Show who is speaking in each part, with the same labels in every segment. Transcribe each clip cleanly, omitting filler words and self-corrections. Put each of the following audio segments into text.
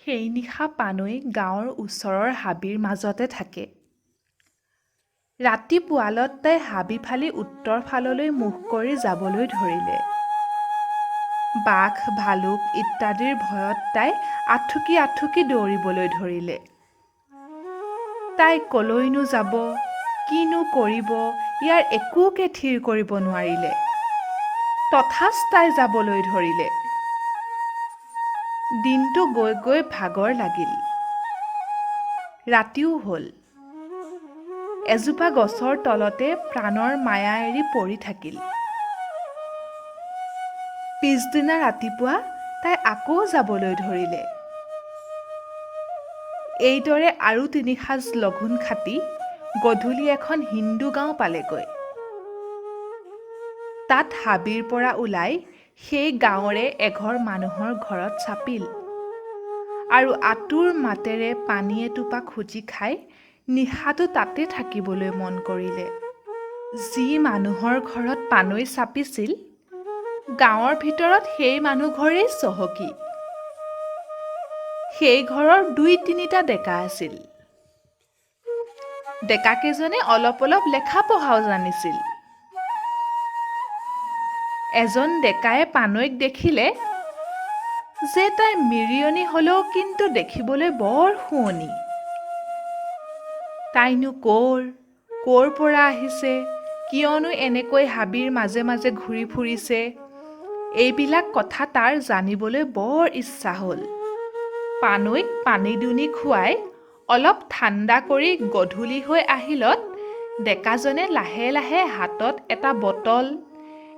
Speaker 1: সেই নিশা পানৈ গাঁৱৰ ওচৰৰ হাবিৰ মাজতে থাকে। ৰাতি পুৱালত তাই হাবি ফালি উত্তৰ ফাললৈ মুখ কৰি যাবলৈ ধৰিলে। বাঘ, ভালুক ইত্যাদিৰ ভয়ত তাই আঠুকি আঠুকি দৌৰিবলৈ ধৰিলে। তাই কলৈনো যাব, কিনো কৰিব, ইয়াৰ একোকে থিৰ কৰিব নোৱাৰিলে। তথাচ তাই যাবলৈ ধৰিলে। দিনটো গৈ গৈ ভাগৰ লাগিল। ৰাতিও হ'ল। এজোপা গছৰ তলতে প্ৰাণৰ মায়া এৰি পৰি থাকিল। পিছদিনা ৰাতিপুৱা তাই আকৌ যাবলৈ ধৰিলে। এইদৰে আৰু ৩ সাঁজ লঘোণ খাটি গধূলি এখন হিন্দু গাঁও পালেগৈ। তাত হাবিৰ পৰা ওলাই সেই গাঁৱৰে এঘৰ মানুহৰ ঘৰত চাপিল আৰু আঁতুৰ মাতেৰে পানী এটোপা খুজি খাই নিশাটো তাতে থাকিবলৈ মন কৰিলে। যি মানুহৰ ঘৰত পানৈ চাপিছিল, গাঁৱৰ ভিতৰত সেই মানুহ ঘৰেই চহকী। সেই ঘৰৰ ২-৩টা ডেকা আছিল। ডেকাকেইজনে অলপ অলপ লেখা পঢ়াও জানিছিল। এজন ডেকায়ে পানৈক দেখিলে যে তাই মিৰিয়নী হ'লেও কিন্তু দেখিবলৈ বৰ শুৱনি। তাইনো ক'ৰ পৰা আহিছে, কিয়নো এনেকৈ হাবিৰ মাজে মাজে ঘূৰি ফুৰিছে, এইবিলাক কথা তাৰ জানিবলৈ বৰ ইচ্ছা হ'ল। পানৈক পানী দুনি খুৱাই অলপ ঠাণ্ডা কৰি গধূলি হৈ আহিলত ডেকাজনে লাহে লাহে হাতত এটা বটল,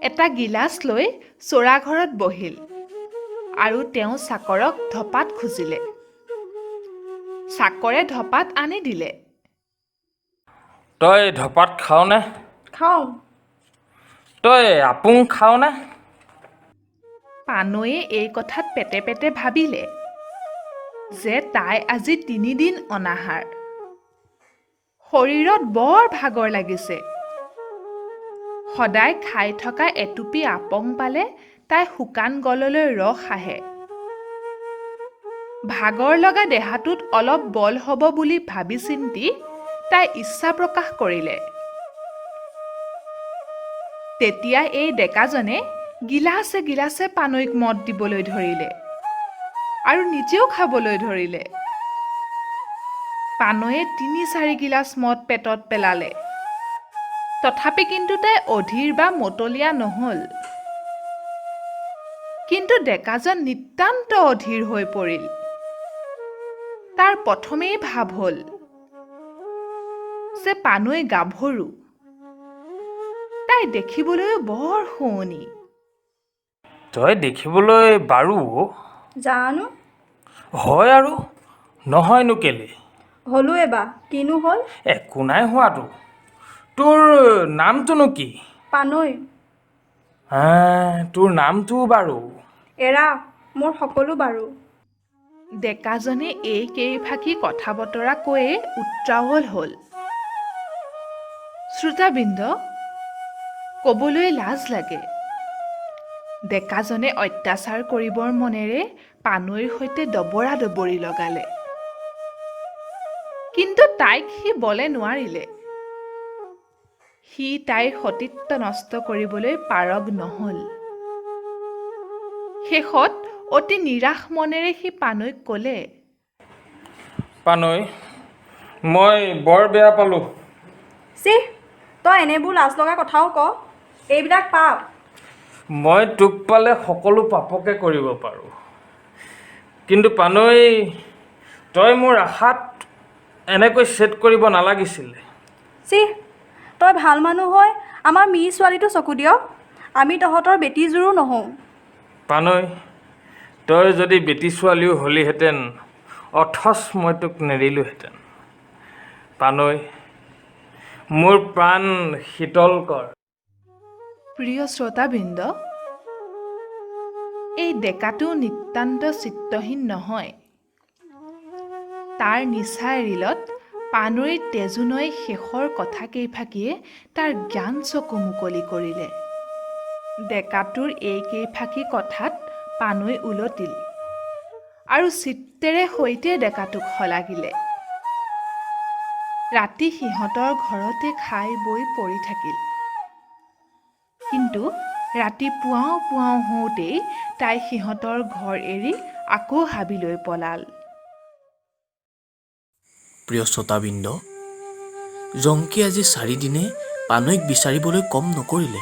Speaker 1: এটা গিলাচ লৈ চৰাঘৰত বহিল আৰু তেওঁ চাকৰক ধপাত খুজিলে। চাকৰে ধপাত আনি দিলে।
Speaker 2: তই ধপাত খাৱনে?
Speaker 3: খাওঁ।
Speaker 2: তই আপুং খাৱনে?
Speaker 1: পানৈয়ে এই কথাত পেটে পেটে ভাবিলে যে তাই আজি ৩ দিন অনাহাৰ। শৰীৰত বৰ ভাগৰ লাগিছে। সদায় খাই থকা এটুপি আপং পালে তাই শুকান গললৈ ৰস আহে। ভাগৰ লগা দেহাটোত অলপ বল হ'ব বুলি ভাবি চিন্তি তাই ইচ্ছা প্ৰকাশ কৰিলে। তেতিয়া এই ডেকাজনে গিলাচে গিলাচে পানৈক মদ দিবলৈ ধৰিলে আৰু নিজেও খাবলৈ ধৰিলে। পানৈয়ে ৩-৪ গিলাচ মদ পেটত পেলালে। তথাপি কিন্তু তাই অধীৰ বা মতলীয়া নহ'ল। কিন্তু ডেকাজন নিতান্ত অধীৰ হৈ পৰিল। তাৰ প্ৰথমেই ভাৱ হ'ল যে পানৈ গাভৰু। তাই দেখিবলৈও বৰ শুৱনি।
Speaker 2: তই দেখিবলৈ বাৰু
Speaker 3: জানো।
Speaker 2: হয় আৰু নহয়নো কেলে?
Speaker 3: হ'লো এবাৰ, কিনো হ'ল?
Speaker 2: একো নাই হোৱাটো। তোৰ নামটোনো কি?
Speaker 3: পানৈ।
Speaker 2: তোৰ নামটো বাৰু?
Speaker 3: এৰা, মোৰ সকলো বাৰু।
Speaker 1: ডেকাজনে এই কেইফাকি কথা বতৰা কৈয়ে উত্ৰাৱল হ'ল। শ্ৰোতাবৃন্দ, ক'বলৈ লাজ লাগে। ডেকাজনে অত্যাচাৰ কৰিবৰ মনেৰে পানৈৰ সৈতে দবৰা দবৰি লগালে। কিন্তু তাইক সি বলে নোৱাৰিলে। সি তাইৰ সতীত্ব নষ্ট কৰিবলৈ পাৰগ নহ'ল। শেষত অতি নিৰাশ মনেৰে সি পানৈক ক'লে,
Speaker 2: পানৈ, মই বৰ বেয়া পালোঁ।
Speaker 3: চিহ, তই এনেবোৰ লাজ লগা কথাও ক। এইবিলাক পাপ।
Speaker 2: মই তোক পালে সকলো পাপকে কৰিব পাৰোঁ। কিন্তু পানৈ, তই মোৰ আশাত এনেকৈ ছেদ কৰিব নালাগিছিলে।
Speaker 3: চিহ, তই ভাল মানুহ হৈ আমাৰ মিৰি ছোৱালীটো চকু দিয়। আমি তহঁতৰ বেটীজোৰো নহওঁ।
Speaker 2: পানৈ, তই যদি বেটি ছোৱালীও হ'লিহেঁতেন, অথচ মই তোক নেৰিলোহেঁতেন। পানৈ, মোৰ প্ৰাণ শীতল কৰ।
Speaker 1: প্ৰিয় শ্ৰোতাবৃন্দ, এই ডেকাটো নিতান্ত চিত্তহীন নহয়। তাৰ নিচা এৰিলত পানৈৰ তেজোনৈ শেষৰ কথা কেইফাকিয়ে তাৰ জ্ঞান চকু মুকলি কৰিলে। ডেকাটোৰ এই কেইফাকি কথাত পানৈ উলটিল আৰু চিত্তেৰে সৈতে ডেকাটোক শলাগিলে। ৰাতি সিহঁতৰ ঘৰতে খাই বৈ পৰি থাকিল। কিন্তু ৰাতি পুৱাওঁ হওঁতেই তাই সিহঁতৰ ঘৰ এৰি আকৌ হাবিলৈ পলাল।
Speaker 4: প্ৰিয় শ্ৰোতাবৃন্দ, জংকী আজি 4 দিনে পানৈক বিচাৰিবলৈ কম নকৰিলে।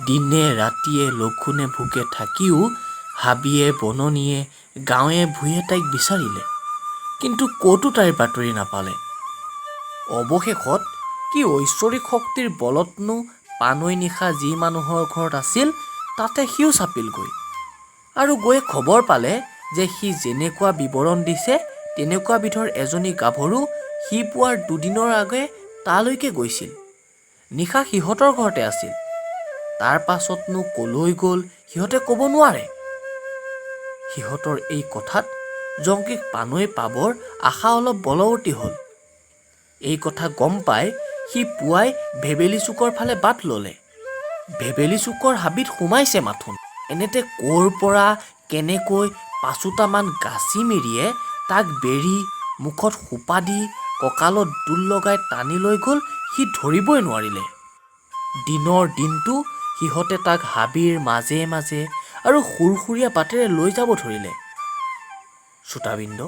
Speaker 4: দিনে ৰাতিয়ে লঘোণে ভোকে থাকিও হাবিয়ে বননিয়ে গাঁৱে ভূঞে তাইক বিচাৰিলে, কিন্তু ক'তো তাইৰ বাতৰি নাপালে। অৱশেষত কি ঐশ্বৰিক শক্তিৰ বলতনো পানৈ নিশা যি মানুহৰ ঘৰত আছিল তাতে সিও চাপিলগৈ, আৰু গৈ খবৰ পালে যে সি যেনেকুৱা বিৱৰণ দিছে তেনেকুৱা বিধৰ এজনী গাভৰু সি পোৱাৰ 2 দিনৰ আগে তালৈকে গৈছিল। নিশা সিহঁতৰ ঘৰতে আছিল। তাৰ পাছতনো কলৈ গ'ল সিহঁতে ক'ব নোৱাৰে। সিহঁতৰ এই কথাত জংকীক পানৈ পাবৰ আশা অলপ বলৱতী হ'ল। এই কথা গম পাই সি পুৱাই ভেবেলী চুকৰ ফালে বাট ল'লে। ভেবেলী চুকৰ হাবিত সোমাইছে মাথোন। এনেতে ক'ৰ পৰা কেনেকৈ 5টামান গাচি মিৰিয়ে তাক বেৰি মুখত সোপা দি কঁকালত দোল লগাই টানি লৈ গ'ল সি ধৰিবই নোৱাৰিলে। দিনৰ দিনটো সিহঁতে তাক হাবিৰ মাজে মাজে আৰু সুৰসুৰীয়া বাটেৰে লৈ যাব ধৰিলে। শ্ৰোতাবৃন্দ,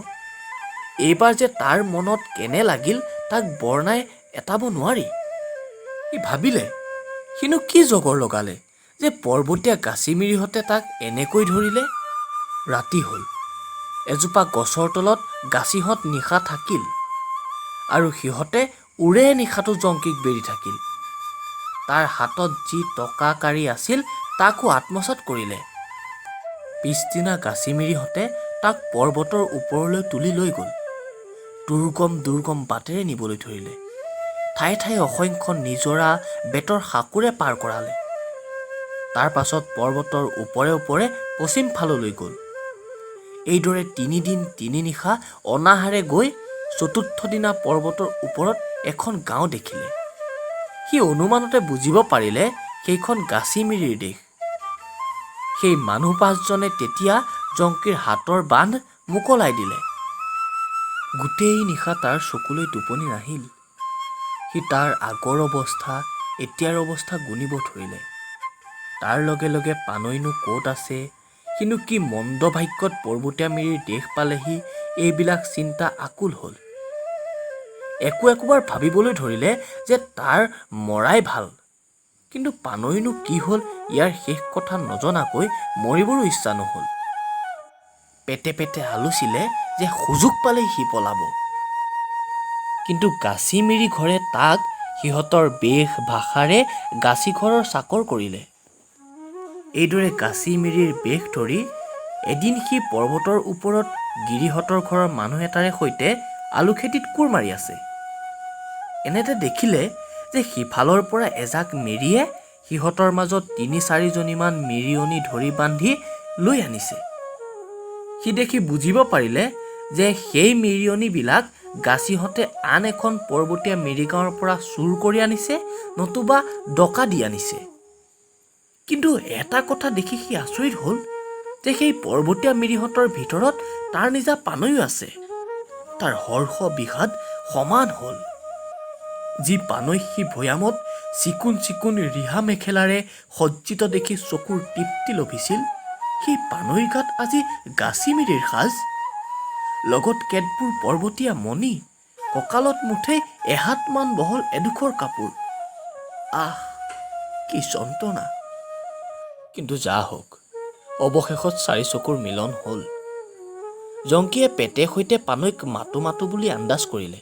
Speaker 4: এইবাৰ যে তাৰ মনত কেনে লাগিল তাক বৰ্ণাই এটাব নোৱাৰি। সি ভাবিলে, সিনো কি জগৰ লগালে যে পৰ্বতীয়া গাচিমিৰিহঁতে তাক এনেকৈ ধৰিলে। ৰাতি হ'ল। এজোপা গছৰ তলত গাচিহঁত নিশা থাকিল, আৰু সিহঁতে ওৰে নিশাটো জংকীক বেৰি থাকিল। তাৰ হাতত যি টকা কাৰি আছিল তাকো আত্মসাৎ কৰিলে। পিছদিনা গাচিমিৰিহঁতে তাক পৰ্বতৰ ওপৰলৈ তুলি লৈ গ'ল। দুৰ্গম বাটেৰে নিবলৈ ধৰিলে। ঠায়ে ঠায়ে অসংখ্য নিজৰা বেতৰ সাঁকোৰে পাৰ কৰালে। তাৰ পাছত পৰ্বতৰ ওপৰে ওপৰে পশ্চিম ফাললৈ গ'ল। এইদৰে 3 দিন 3 নিশা অনাহাৰে গৈ 4ৰ্থ দিনা পৰ্বতৰ ওপৰত এখন গাঁও দেখিলে। সি অনুমানতে বুজিব পাৰিলে সেইখন গাচিমিৰিৰ দেশ। সেই মানুহ 5জনে তেতিয়া জংকীৰ হাতৰ বান্ধ মোকলাই দিলে। গোটেই নিশা তাৰ চকুলৈ টোপনি নাহিল। সি তাৰ আগৰ অৱস্থা এতিয়াৰ অৱস্থা গুণিব ধৰিলে। তাৰ লগে লগে পানৈনো ক'ত আছে, সিনো কি মন্দ ভাগ্যত পৰ্বতীয়া মিৰিৰ দেশ পালেহি, এইবিলাক চিন্তা আকুল হ'ল। একোবাৰ ভাবিবলৈ ধৰিলে যে তাৰ মৰাই ভাল। কিন্তু পানৈনো কি হ'ল ইয়াৰ শেষ কথা নজনাকৈ মৰিবৰো ইচ্ছা নহ'ল। পেটে পেটে আলোচিলে যে সুযোগ পালেই সি পলাব। কিন্তু গাচিমিৰি ঘৰে তাক সিহঁতৰ বেশ ভাষাৰে গাচিঘৰৰ চাকৰ কৰিলে। এইদৰে গাচিমিৰিৰ বেশ ধৰি এদিন সি পৰ্বতৰ ওপৰত গিৰিহঁতৰ ঘৰৰ মানুহ এটাৰে সৈতে আলু খেতিত কোৰ মাৰি আছে। এনেতে দেখিলে যে সিফালৰ পৰা এজাক মিৰিয়ে সিহঁতৰ মাজত 3-4 জনীমান মিৰিয়নী ধৰি বান্ধি লৈ আনিছে। সি দেখি বুজিব পাৰিলে যে সেই মিৰিয়নীবিলাক গাচিহঁতে আন এখন পৰ্বতীয়া মিৰিগাঁৱৰ পৰা চুৰ কৰি আনিছে, নতুবা ডকা দি আনিছে। কিন্তু এটা কথা দেখি সি আচৰিত হ'ল যে সেই পৰ্বতীয়া মিৰিহঁতৰ ভিতৰত তাৰ নিজা পানৈও আছে। তাৰ হৰ্ষ বিষাদ সমান হ'ল। যি পানৈ সি ভৈয়ামত চিকুণ ৰিহা মেখেলাৰে সজ্জিত দেখি চকুৰ তৃপ্তি লভিছিল, সেই পানৈৰ গাত আজি গাচিমিৰিৰ সাজ, লগত কেতবোৰ পৰ্বতীয়া মণি, কঁকালত মুঠেই এহাতমান বহল এডোখৰ কাপোৰ। আহ, কি যন্ত্ৰণা! কিন্তু যা হওক, অৱশেষত 4 চকুৰ মিলন হ'ল। জংকীয়ে পেটে সৈতে পানৈক মাতো বুলি আন্দাজ কৰিলে।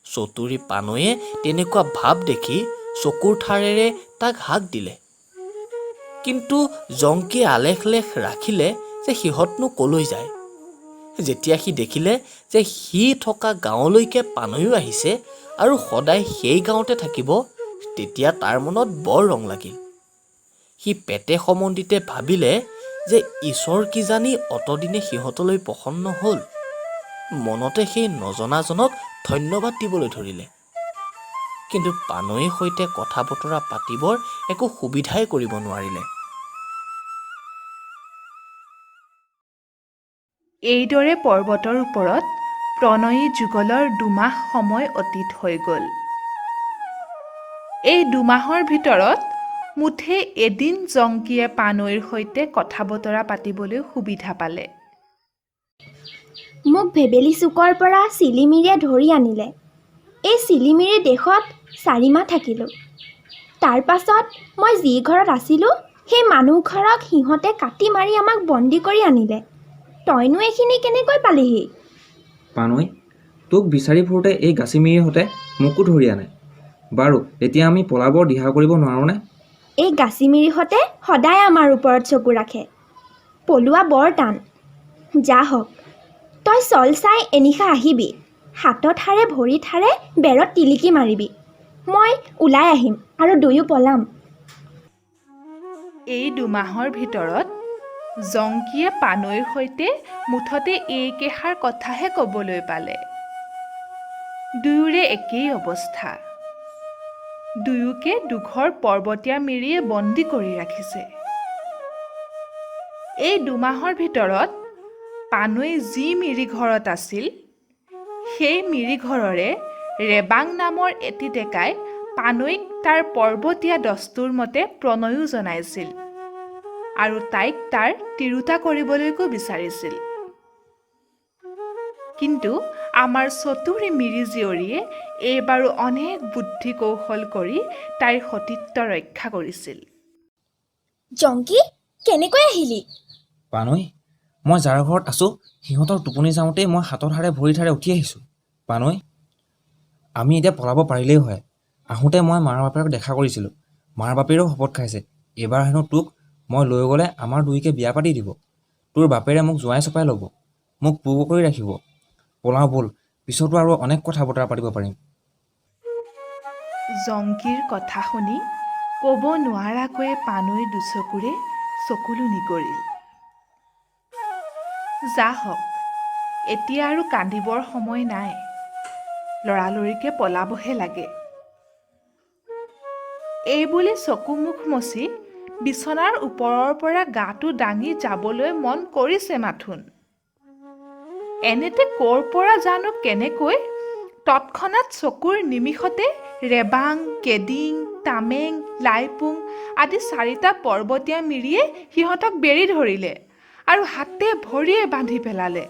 Speaker 4: চতুৰী পানৈয়ে তেনেকুৱা ভাৱ দেখি চকুৰ ঠাৰেৰে তাক হাক দিলে। কিন্তু জংকীয়ে আলেখ ৰাখিলে যে সিহঁতনো কলৈ যায়। যেতিয়া সি দেখিলে যে সি থকা গাঁৱলৈকে পানৈও আহিছে আৰু সদায় সেই গাঁৱতে থাকিব, তেতিয়া তাৰ মনত বৰ ৰং লাগিল। সি পেটে সম্বন্ধিতে ভাবিলে যে ঈশ্বৰ কিজানি অতদিনে সিহঁতলৈ প্ৰসন্ন হ'ল। মনতে সেই নজনাজনক ধন্যবাদ দিবলৈ ধৰিলে। কিন্তু পানৈৰ সৈতে কথা বতৰা পাতিবৰ একো সুবিধাই কৰিব নোৱাৰিলে।
Speaker 1: এইদৰে পৰ্বতৰ ওপৰত প্ৰণয়ী যুগলৰ 2 মাহ সময় অতীত হৈ গ'ল। এই 2 মাহৰ ভিতৰত মুঠেই এদিন জংকীয়ে পানৈৰ সৈতে কথা বতৰা পাতিবলৈ সুবিধা পালে।
Speaker 5: মোক ভেবেলী চুকৰ পৰা চিলিমিৰিয়ে ধৰি আনিলে। এই চিলিমিৰি দেশত 4 মাহ থাকিলোঁ। তাৰ পাছত মই যি ঘৰত আছিলোঁ সেই মানুহ ঘৰক সিহঁতে কাটি মাৰি আমাক বন্দী কৰি আনিলে। তইনো এইখিনি কেনেকৈ পালিহি?
Speaker 6: পানৈ, তোক বিচাৰি ফুৰোঁতে এই গাচিমিৰিহঁতে মোকো ধৰি আনে। বাৰু এতিয়া আমি পলাবৰ দিহা কৰিব নোৱাৰোঁনে?
Speaker 5: এই গাচিমিৰিহঁতে সদায় আমাৰ ওপৰত চকু ৰাখে। পলোৱা বৰ টান। যা হওক, তই চল চাই এনিশা আহিবি। হাতত হাৰে ভৰিত হাৰে বেৰত টিলিকি মাৰিবি। মই ওলাই আহিম আৰু দুয়ো পলাম।
Speaker 1: এই 2 মাহৰ ভিতৰত জংকীয়ে পানৈৰ সৈতে মুঠতে এইকেষাৰ কথাহে ক'বলৈ পালে। দুয়োৰে একেই অৱস্থা। দুয়োকে দুঘৰ পৰ্বতীয়া মিৰিয়ে বন্দী কৰি ৰাখিছে। এই 2 মাহৰ ভিতৰত পানৈ যি মিৰি ঘৰত আছিল, সেই মিৰি ঘৰৰে ৰেবাং নামৰ এটি ডেকাই পানৈক তাৰ পৰ্বতীয়া দস্তুৰ মতে প্ৰণয়ো জনাইছিল আৰু তাইক তাৰ তিৰোতা কৰিবলৈকো বিচাৰিছিল। কিন্তু আমাৰ চতুৰী মিৰি জীয়ৰীয়ে এইবাৰো অনেক বুদ্ধি কৌশল কৰি তাইৰ সতীত্ব ৰক্ষা কৰিছিল।
Speaker 5: জংকী, কেনেকৈ আহিলি?
Speaker 6: পানৈ, মই যাৰ ঘৰত আছোঁ সিহঁতৰ টোপনি যাওঁতেই মই হাতত হাৰে ভৰিত হাৰে উঠি আহিছোঁ। পানৈ, আমি এতিয়া পলাব পাৰিলেই হয়। আহোঁতে মই মাৰ বাপেৰক দেখা কৰিছিলোঁ। মাৰ বাপেৰেও শপত খাইছে এইবাৰ হেনো তোক মই লৈ গ'লে আমাৰ দুইকে বিয়া পাতি দিব। তোৰ বাপেৰে মোক জোঁৱাই চপাই ল'ব, মোক পোগ কৰি ৰাখিব। পলাওঁ ব'ল, পিছতো আৰু অনেক কথা বতৰা পাতিব পাৰিম।
Speaker 1: জংকীৰ কথা শুনি ক'ব নোৱাৰাকৈয়ে পানৈ দুচকুৰে চকুলো নিগৰিল। যা হওক, এতিয়া আৰু কান্দিবৰ সময় নাই। লৰালৰিকে পলাবহে লাগে। এইবুলি চকু মুখ মচি বিচনাৰ ওপৰৰ পৰা গাটো দাঙি যাবলৈ মন কৰিছে মাথোন। এনেতে ক'ৰ পৰা জানো কেনেকৈ তৎক্ষণাত চকুৰ নিমিষতে ৰেবাং, কেডিং, তামেং, লাইপুং আদি 4টা পৰ্বতীয়া মিৰিয়ে সিহঁতক বেৰি ধৰিলে আৰু হাতে ভৰিয়ে বান্ধি পেলালে।